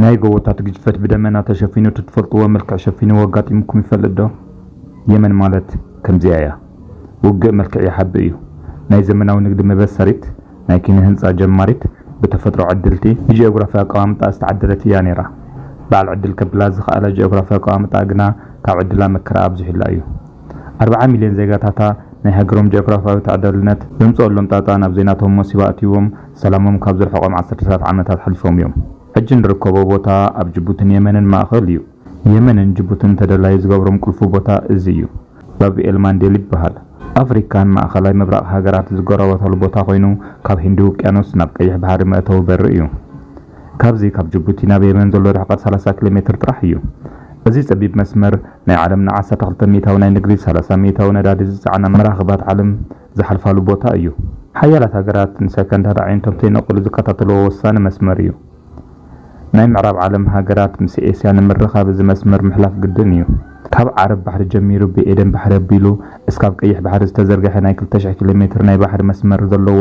ናይ ጎቦታት ግዝፈት ብደመና ተሸፊኑ ትፈልጥዎ መልክዕ ሸፊኑ ወጋጢምኩም ይፈልጥ ዶ? የመን ማለት ከምዚያ እያ። ውግእ መልክዕ ይሓቢ እዩ። ናይ ዘመናዊ ንግዲ መበሰሪት፣ ናይ ኪነ ህንፃ ጀማሪት፣ ብተፈጥሮ ዕድልቲ ጂኦግራፊያዊ አቀማምጣ ዝተዓደለት እያ ነይራ። በዓል ዕድል ከብላ ዝኽኣለ ጂኦግራፊያዊ አቀማምጣ ግና ካብ ዕድላ መከራ ኣብዝሕላ እዩ። 40 ሚልዮን ዜጋታታ ናይ ሃገሮም ጂኦግራፊያዊ ተዕደልነት ብምፅኦሎም ጣጣ ናብ ዜናቶም መሲባ ኣትይዎም ሰላሞም ካብ ዝርሕቆም 10 ዓመታት ሓሊፎም እዮም። ሕጂ ንርከቦ ቦታ ኣብ ጅቡትን የመንን ማእኸል እዩ። የመንን ጅቡትን ተደላይ ዝገብሮም ቁልፉ ቦታ እዚ እዩ። ባብ ኤል ማንዴብ ይበሃል። ኣፍሪካን ማእኸላይ ምብራቕ ሃገራት ዝጎረበተሉ ቦታ ኮይኑ ካብ ህንዲ ውቅያኖስ ናብ ቀይሕ ባሕሪ መእተዊ በሪ እዩ። ካብዚ ካብ ጅቡቲ ናብ የመን ዘሎ ርሕቀት 30 ኪሎ ሜትር ጥራሕ እዩ። እዚ ፀቢብ መስመር ናይ ዓለምና 12 ሚእታዊ ናይ ንግዲ 30 ሚእታዊ ነዳዲ ዝፀዓና መራኽባት ዓለም ዝሓልፋሉ ቦታ እዩ። ሓያላት ሃገራት ንሰከንድ ተራዕዮም ተይነቕሉ ዝከታተልዎ ወሳኒ መስመር እዩ። ናይ ምዕራብ ዓለም ሃገራት ምስ ኤስያ ንምርኻብ እዚ መስመር ምሕላፍ ግድን እዩ። ካብ ዓረብ ባሕሪ ጀሚሩ ብኤደን ባሕሪ ኣቢሉ እስካብ ቀይሕ ባሕሪ ዝተዘርገሐ ናይ 2000 ኪሎ ሜትር ናይ ባሕሪ መስመር ዘለዎ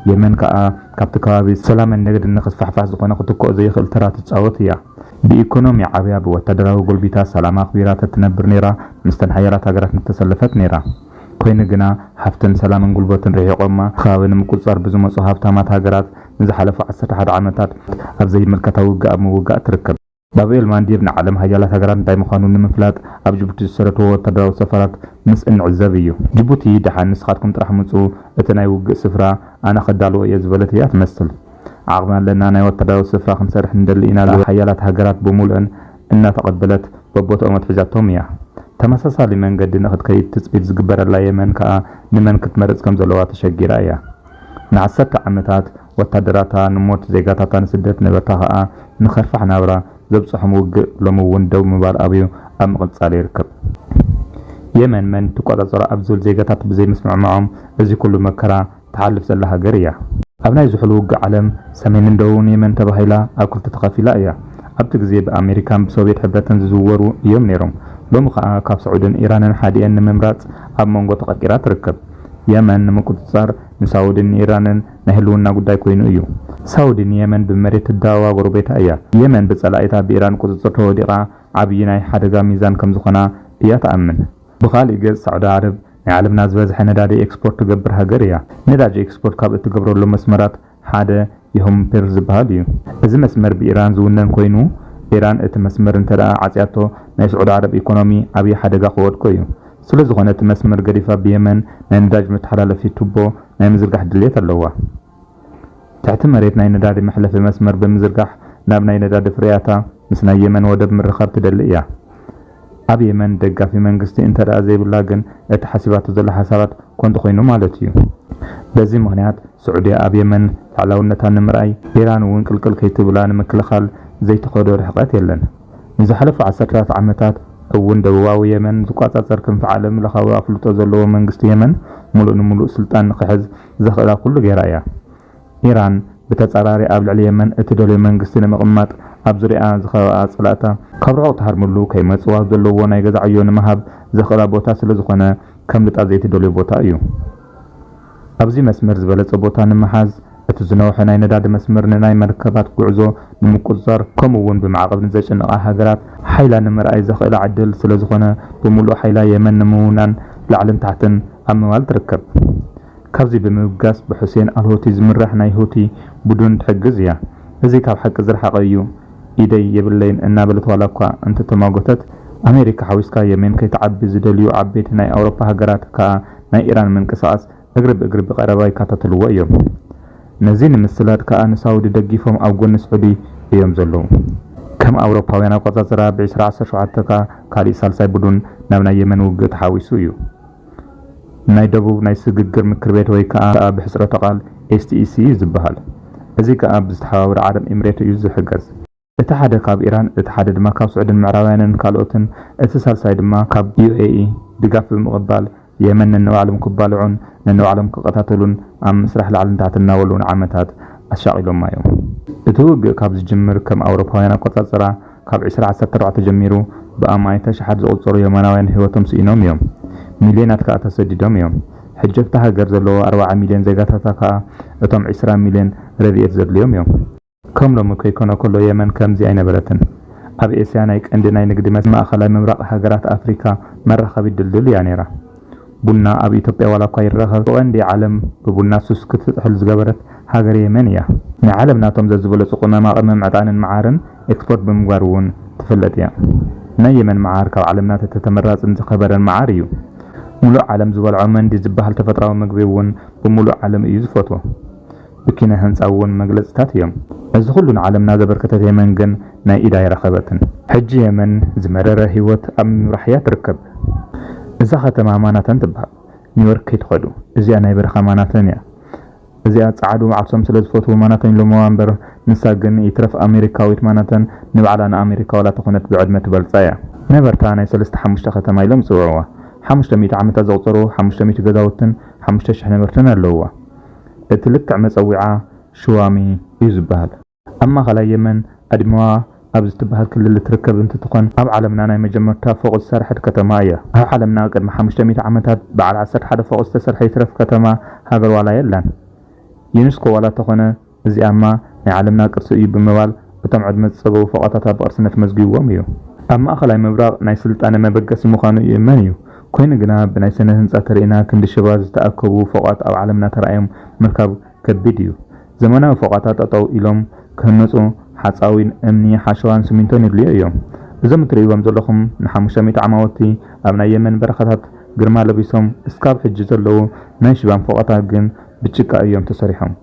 የመን ከዓ ካብቲ ከባቢ ሰላምን ንግድን ንኽስፋሕፋሕ ዝኾነ ክትከኦ ዘይኽእል ተራ ትፃወት እያ። ብኢኮኖሚ ዓብያ ብወታደራዊ ጉልቢታ ሰላም ኣኽቢራ ተትነብር ነይራ። ምስተን ሓያላት ሃገራት ንተሰለፈት ነይራ። ኮይኑ ግና ሃፍትን ሰላምን ጉልበትን ርሒቆማ ከባቢ ንምቁፅፃር ብዝመፁ ሃብታማት ሃገራት ንዝሓለፉ 11 ዓመታት ኣብ ዘይምልከታዊ ውግእ ኣብ ምውጋእ ትርከብ። ባብ ኤል ማንዴብ ንዓለም ሓያላት ሃገራት እንታይ ምዃኑ ንምፍላጥ ኣብ ጅቡቲ ዝሰረትዎ ወታደራዊ ሰፈራት ምስ እንዕዘብ እዩ። ጅቡቲ ድሓን ንስኻትኩም ጥራሕ ምፁ እቲ ናይ ውግእ ስፍራ ኣነ ከዳልዎ እየ ዝበለት እያ ትመስል። ዓቕሚ ኣለና ናይ ወታደራዊ ስፍራ ክንሰርሕ እንደሊ ኢና ሓያላት ሃገራት ብምሉእን እናተቐበለት በቦትኦም ኣትሒዛቶም እያ። ተመሳሳሊ መንገዲ ንኽትከይድ ትፅቢት ዝግበረላ የመን ከዓ ንመን ክትመርፅ ከም ዘለዋ ተሸጊራ እያ። ን10 ዓመታት ወታደራታ ንሞት ዜጋታታ ንስደት ነበርታ ከዓ ንኸርፋሕ ናብራ ዘብፅሖም ውግእ ሎሚ እውን ደው ምባል ኣብዩ ኣብ ምቕፃል ይርከብ። የመን መን ትቆፃፀሮ ኣብ ዝብል ዜጋታት ብዘይ ምስምዕምዖም እዚ ኩሉ መከራ ተሓልፍ ዘላ ሃገር እያ። ኣብ ናይ ዝሕሉ ውግእ ዓለም ሰሜንን ደቡብን የመን ተባሂላ ኣብ ክልተ ተኸፊላ እያ። ኣብቲ ግዜ ብኣሜሪካን ብሶቪየት ሕብረትን ዝዝወሩ እዮም ነይሮም። ሎሚ ከዓ ካብ ሳዑድን ኢራንን ሓዲአን ንምምራፅ ኣብ መንጎ ተቐቂራ ትርከብ። የመን ንምቁፅፃር ንሳዑድን ኢራንን ናይ ህልውና ጉዳይ ኮይኑ እዩ። ሳዑድን የመን ብመሬት ትዳዋ ጎረቤታ እያ። የመን ብፀላኢታ ብኢራን ቁፅፅር ተወዲቓ ዓብይ ናይ ሓደጋ ሚዛን ከም ዝኾና እያ ተኣምን። ብኻልእ ገጽ ሳዑዲ ዓረብ ናይ ዓለምና ዝበዝሐ ነዳዲ ኤክስፖርት ትገብር ሃገር እያ። ነዳዲ ኤክስፖርት ካብ እትገብረሎም መስመራት ሓደ የሆም ፔር ዝበሃል እዩ። እዚ መስመር ብኢራን ዝውነን ኮይኑ ኢራን እቲ መስመር እንተደኣ ዓፅያቶ ናይ ሳዑዲ ዓረብ ኢኮኖሚ ዓብይ ሓደጋ ክወድቆ እዩ። ስለዝኾነ እቲ መስመር ገዲፋ ብየመን ናይ ነዳጅ መተሓላለፊ ቱቦ ናይ ምዝርጋሕ ድሌት ኣለዋ። ትሕቲ መሬት ናይ ነዳዲ መሕለፊ መስመር ብምዝርጋሕ ናብ ናይ ነዳዲ ፍርያታ ምስ ናይ የመን ወደብ ምርኻብ ትደሊ እያ። ኣብ የመን ደጋፊ መንግስቲ እንተደኣ ዘይብላ ግን እቲ ሓሲባቱ ዘላ ሓሳባት ኮንቱ ኮይኑ ማለት እዩ። በዚ ምክንያት ስዑድያ ኣብ የመን ላዕላውነታ ንምርኣይ ኢራን እውን ቅልቅል ከይትብላ ንምክልኻል ዘይተኸዶ ርሕቀት የለን። ንዝሓለፉ 10 ዓመታት እውን ደቡባዊ የመን ዝቋፃፀር ክንፊ ዓለም ለኻዊ ኣፍልጦ ዘለዎ መንግስቲ የመን ሙሉእ ንሙሉእ ስልጣን ንክሕዝ ዘኽእላ ኩሉ ገይራ እያ። ኢራን ብተፃራሪ ኣብ ልዕሊ የመን እቲ ደልዮ መንግስቲ ንምቕማጥ ኣብ ዙርያ ዝኸበኣ ፀላእታ ካብ ርሑቕ ተሃርምሉ ከይመፅዋ ዘለዎ ናይ ገዛ ዕዮ ንምሃብ ዘኽእላ ቦታ ስለዝኾነ ከም ልጣ ዘይትደልዮ ቦታ እዩ። ኣብዚ መስመር ዝበለፀ ቦታ ንምሓዝ እቲ ዝነውሐ ናይ ነዳዲ መስመር ንናይ መርከባት ጉዕዞ ንምቁፅፃር ከምኡ እውን ብማዕቐብ ንዘጨንቓ ሃገራት ሓይላ ንምርኣይ ዘኽእላ ዕድል ስለዝኾነ ብምሉእ ሓይላ የመን ንምውናን ላዕልን ታሕትን ኣብ ምባል ትርከብ። ካብዚ ብምብጋስ ብሑሴን ኣልሁቲ ዝምራሕ ናይ ሁቲ ቡድን ትሕግዝ እያ። እዚ ካብ ሓቂ ዝረሓቐ እዩ። ኢደይ የብለይን እናበለት ዋላ እኳ እንትተማጎተት ኣሜሪካ ሓዊስካ የመን ከይተዓቢ ዝደልዩ ዓበይቲ ናይ ኣውሮፓ ሃገራት ከዓ ናይ ኢራን ምንቅስቓስ እግሪ ብእግሪ ብቐረባ ይከታተልዎ እዮም። ነዚ ንምስላጥ ከዓ ንሳውዲ ደጊፎም ኣብ ጎኒ ስዑዲ እዮም ዘለዉ። ከም ኣውሮፓውያን ኣቆፃፅራ ብ2017 ከዓ ካሊእ ሳልሳይ ቡድን ናብ ናይ የመን ውግእ ተሓዊሱ እዩ። ናይ ደቡብ ናይ ስግግር ምክር ቤት ወይ ከዓ ብሕፅረተ ቃል STEC ዝበሃል። እዚ ከዓ ብዝተሓባበረ ዓረብ ኤምሬት እዩ ዝሕገዝ። እቲ ሓደ ካብ ኢራን፣ እቲ ሓደ ድማ ካብ ስዑድን ምዕራባውያንን ካልኦትን፣ እቲ ሳልሳይ ድማ ካብ UAE ድጋፍ ብምቕባል የመን ነንባዕሎም ክባልዑን ነንባዕሎም ክቐታተሉን ኣብ ምስራሕ ላዕልን ታሕትን እናበሉን ዓመታት ኣሻቒሎማ እዮም። እቲ ውግእ ካብ ዝጅምር ከም ኣውሮፓውያን ኣቆፃፅራ ካብ 2014 ጀሚሩ ብኣማኒተ ሸሓት ዝቑፀሩ የመናውያን ህይወቶም ስኢኖም እዮም። ሚልዮናት ከዓ ተሰዲዶም እዮም። ሕጂ ኣብታ ሃገር ዘለዎ 40 ሚልዮን ዜጋታት ከዓ እቶም 20 ሚልዮን ረድኤት ዘድልዮም እዮም። ከም ሎሚ ከይኮነ ከሎ የመን ከምዚ ኣይነበረትን ኣብ ኤስያ ናይ ቀንዲ ናይ ንግዲ ማእኸላይ ምብራቕ ሃገራት ኣፍሪካ መራኸቢ ድልድል እያ ነይራ ቡና ኣብ ኢትዮጵያ ዋላ እኳ ይረኸብ ቀንዲ ዓለም ብቡና ሱስ ክትጥሕል ዝገበረት ሃገር የመን እያ ናይ ዓለምናቶም ዘዝበለፁ ቅመማ ዕጣንን መዓርን ኤክስፖርት ብምግባር እውን ትፍለጥ እያ ናይ የመን መዓር ካብ ዓለምና ተመራፅን ዝኸበረን መዓር እዩ ሙሉእ ዓለም ዝበልዖ መንዲ ዝበሃል ተፈጥራዊ ምግቢ እውን ብሙሉእ ዓለም እዩ ዝፈትዎ ብኪነ ህንፃ እውን መግለፅታት እዮም እዚ ኩሉ ንዓለምና ዘበርከተት የመን ግን ናይ ኢዳ ይረኸበትን ሕጂ የመን ዝመረረ ህይወት ኣብ ምምራሕያ ትርከብ እዛ ከተማ ማናተን ትበሃል ኒውዮርክ ከይትኸዱ እዚኣ ናይ በረኻ ማናተን እያ እዚኣ ጻዕዱ ዓርሶም ስለ ዝፈትዉ ማናተን ኢሎሞዋ እምበር ንሳ ግን ይትረፍ ኣሜሪካዊት ማናተን ንባዕላ ንኣሜሪካ ዋላ ተኾነት ብዕድመ ትበልፃ እያ ነበርታ ናይ 35 ከተማ ኢሎም ይፅውዕዋ 500 ዓመታት ዘቑፀሩ 500 ገዛውትን 5000 ነበርትን ኣለውዋ እቲ ልክዕ መፀዊዓ ሽዋሚ እዩ ዝበሃል ኣብ ማእኸላይ የመን ኣድሚዋ ኣብ ዝተበሃል ክልል ትርከብ እንትትኾን ኣብ ዓለምና ናይ መጀመርታ ፎቕ ዝሰርሐት ከተማ እያ ኣብ ዓለምና ቅድሚ 500 ዓመታት በዓል 11 ፎቕ ዝተሰርሐ ይትረፍ ከተማ ሃገር ዋላ የላን ዩኔስኮ ዋላ ተኾነ እዚኣማ ናይ ዓለምና ቅርሲ እዩ ብምባል እቶም ዕድመ ዝፀበቡ ፎቓታት ኣብ ቅርስነት መዝጊብዎም እዩ ኣብ ማእኸላይ ምብራቕ ናይ ስልጣነ መበገሲ ምዃኑ የመን እዩ ኮይኑ ግና ብናይ ስነ ህንፃ ተርእና ክንዲ ሽባ ዝተኣከቡ ፎቓት ኣብ ዓለምና ተራእዮም ምርካብ ከቢድ እዩ ዘመናዊ ፎቓታት ጠጠው ኢሎም ክህነፁ ሓፃዊን እምኒ ሓሸዋን ሲሚንቶን ይድልዩ እዮም እዞም እትርእይዎም ዘለኹም ን500 ዓማውቲ ኣብ ናይ የመን በረኻታት ግርማ ለቢሶም እስካብ ሕጂ ዘለዉ ናይ ሽባን ፎቓታት ግን ብጭቃ እዮም ተሰሪሖም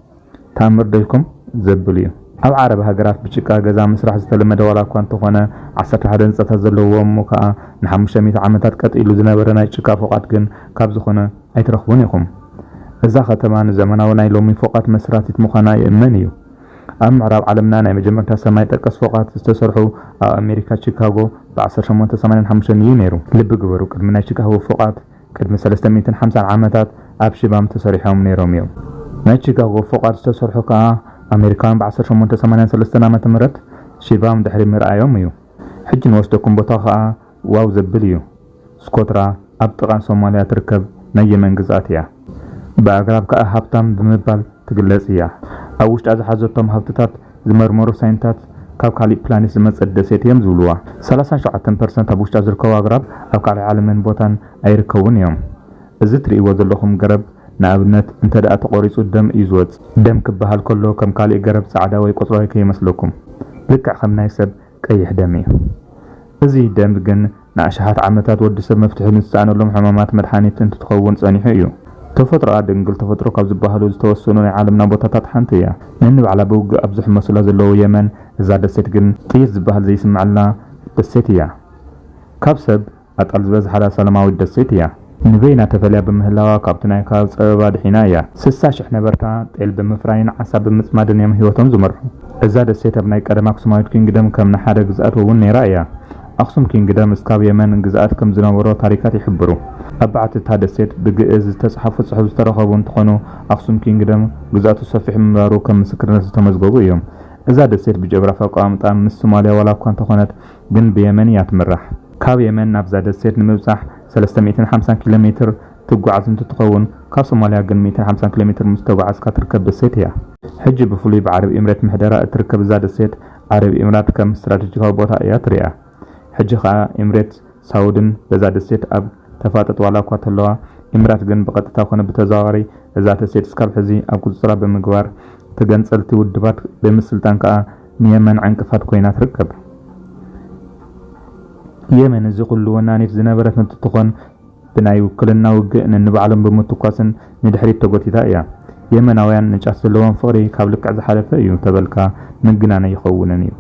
ተኣምር ዶይኩም ዘብል እዩ ኣብ ዓረብ ሃገራት ብጭቃ ገዛ ምስራሕ ዝተለመደ ዋላ እኳ እንተኾነ 11 ህንፃታት ዘለዎም ከዓ ን500 ዓመታት ቀጢሉ ዝነበረ ናይ ጭቃ ፎቓት ግን ካብ ዝኾነ ኣይትረኽቡን ኢኹም እዛ ከተማ ንዘመናዊ ናይ ሎሚ ፎቓት መስራቲት ምዃና የመን እዩ ኣብ ምዕራብ ዓለምና ናይ መጀመርታ ሰማይ ጠቀስ ፎቓት ዝተሰርሑ ኣብ ኣሜሪካ ቺካጎ ብ1885 እዩ ነይሩ ልቢ ግበሩ ቅድሚ ናይ ቺካጎ ፎቓት ቅድሚ 350 ዓመታት ኣብ ሽባም ተሰሪሖም ነይሮም እዮም ናይ ቺካጎ ፎቓት ዝተሰርሑ ከዓ ኣሜሪካን ብ1883 ዓመተ ምህረት ሽባም ድሕሪ ምርኣዮም እዩ ሕጂ ንወስደኩም ቦታ ከዓ ዋው ዘብል እዩ ስኮትራ ኣብ ጥቓ ሶማልያ ትርከብ ናይ የመን ግዛት እያ ብኣግራብ ከዓ ሃብታም ብምባል ትግለጽ እያ ኣብ ውሽጣ ዝሓዘቶም ሃብትታት ዝመርመሩ ሳይንታት ካብ ካሊእ ፕላኔት ዝመጸ ደሴት እዮም ዝብልዋ 37% ኣብ ውሽጣ ዝርከቡ ኣግራብ ኣብ ካሊእ ዓለምን ቦታን ኣይርከቡን እዮም እዚ ትርእይዎ ዘለኹም ገረብ ንኣብነት እንተደኣ ተቆሪጹ ደም እዩ ዝወጽእ ደም ክበሃል ከሎ ከም ካሊእ ገረብ ጻዕዳ ወይ ቆጽላዊ ከይመስለኩም ልክዕ ከም ናይ ሰብ ቀይሕ ደም እዩ እዚ ደም ግን ንኣሽሓት ዓመታት ወዲ ሰብ መፍትሒ ንዝሰኣነሎም ሕማማት መድሓኒት እንትትኸውን ጸኒሑ እዩ ተፈጥሮ ድንግል ተፈጥሮ ካብ ዝበሃሉ ዝተወሰኑ ናይ ዓለምና ቦታታት ሓንቲ እያ ንንባዕላ ብውግእ ኣብ ዝሕመሱላ ዘለዉ የመን እዛ ደሴት ግን ጥይት ዝበሃል ዘይስምዓላ ደሴት እያ ካብ ሰብ ኣጣል ዝበዝሓላ ሰላማዊት ደሴት እያ ንበይና ተፈልያ ብምህላዋ ካብቲ ናይ ካብ ፀበባ ድሒና እያ 60,000 ነበርታ ጤል ብምፍራይን ዓሳ ብምፅማድን እዮም ህይወቶም ዝመርሑ እዛ ደሴት ኣብ ናይ ቀደም ኣክሱማዊት ኪንግደም ከም ንሓደ ግዝኣት እውን ነይራ እያ ኣክሱም ኪንግደም እስካብ የመን ግዝኣት ከም ዝነበሮ ታሪካት ይሕብሩ ኣብ ባዕቲ እታ ደሴት ብግእዝ ዝተፅሓፉ ፅሑፍ ዝተረኸቡ እንትኾኑ ኣክሱም ኪንግደም ግዝኣቱ ሰፊሕ ምንባሩ ከም ምስክርነት ዝተመዝገቡ እዮም እዛ ደሴት ብጂኦግራፊያዊ ኣቀማምጣ ምስ ሶማልያ ዋላ እኳ እንተኾነት ግን ብየመን እያ ትምራሕ ካብ የመን ናብዛ ደሴት ንምብፃሕ 350 ኪሎ ሜትር ትጓዓዝ እንትትኸውን ካብ ሶማልያ ግን 150 ኪሎ ሜትር ምስተጓዓዝካ ትርከብ ደሴት እያ ሕጂ ብፍሉይ ብዓረብ ኤምሬት ምሕደራ እትርከብ እዛ ደሴት ዓረብ ኤምሬት ከም ስትራቴጂካዊ ቦታ እያ ትሪኣ ሕጂ ከዓ ኤምሬት ሳውድን በዛ ደሴት ኣብ ተፋጠጥ ዋላ እኳ ተለዋ ኤምሬት ግን ብቐጥታ ኮነ ብተዘዋዋሪ እዛ ደሴት እስካብ ሕዚ ኣብ ቁፅራ ብምግባር ተገንፀልቲ ውድባት ብምስልጣን ከዓ ንየመን ዕንቅፋት ኮይና ትርከብ የመን እዚ ኩሉ ወናኒት ዝነበረት እንትትኾን ብናይ ውክልና ውግእ ንንባዕሎም ብምትኳስን ንድሕሪት ተጎቲታ እያ የመናውያን ንጫት ዘለዎም ፍቕሪ ካብ ልክዕ ዝሓለፈ እዩ ተበልካ ምግናነ ይኸውንን እዩ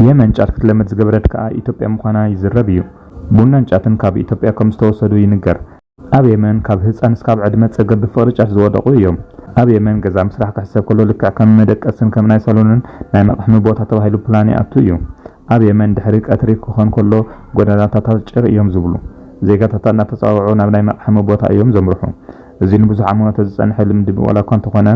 የመን ጫት ክትለመድ ዝገበረት ከዓ ኢትዮጵያ ምዃና ይዝረብ እዩ ቡናን ጫትን ካብ ኢትዮጵያ ከም ዝተወሰዱ ይንገር ኣብ የመን ካብ ህፃን እስካብ ዕድመ ፀገብ ብፍቕሪ ጫት ዝወደቑ እዮም ኣብ የመን ገዛ ምስራሕ ክሕሰብ ከሎ ልክዕ ከም መደቀስን ከም ናይ ሳሎንን ናይ መቕሕሚ ቦታ ተባሂሉ ፕላን ይኣቱ እዩ ኣብ የመን ድሕሪ ቀትሪ ክኾን ከሎ ጎደናታት ጭር እዮም ዝብሉ ዜጋታት እናተፃውዑ ናብ ናይ መቕሕሚ ቦታ እዮም ዘምርሑ እዚ ንብዙሕ ዓመታት ዝፀንሐ ልምዲ ዋላ እኳ እንተኾነ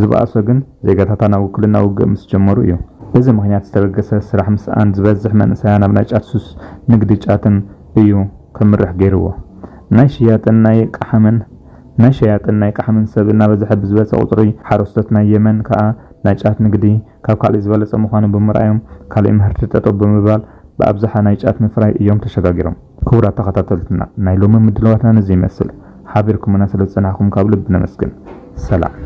ዝበኣሶ ግን ዜጋታት ናብ ውክልና ውግእ ምስ ጀመሩ እዩ እዚ ምክንያት ዝተበገሰ ስራሕ ምስኣን ዝበዝሕ መንእሰያን ናብ ናይ ጫት ሱስ ንግዲ ጫትን እዩ ከምርሕ ገይርዎ ናይ ሽያጥን ናይ ቃሕምን ሰብ እናበዝሐ ብዝበፀ ቁፅሪ ሓረስቶት ናይ የመን ከዓ ናይ ጫት ንግዲ ካብ ካልእ ዝበለጸ ምዃኑ ብምርኣዮም ካልእ ምህርቲ ጠጠው ብምባል ብኣብዝሓ ናይ ጫት ምፍራይ እዮም ተሸጋጊሮም። ክቡራት ተኸታተልትና ናይ ሎሚ ምድለዋትና ነዚ ይመስል። ሓቢርኩምና ስለ ዝጸናሕኩም ካብ ልቢ ነመስግን። ሰላም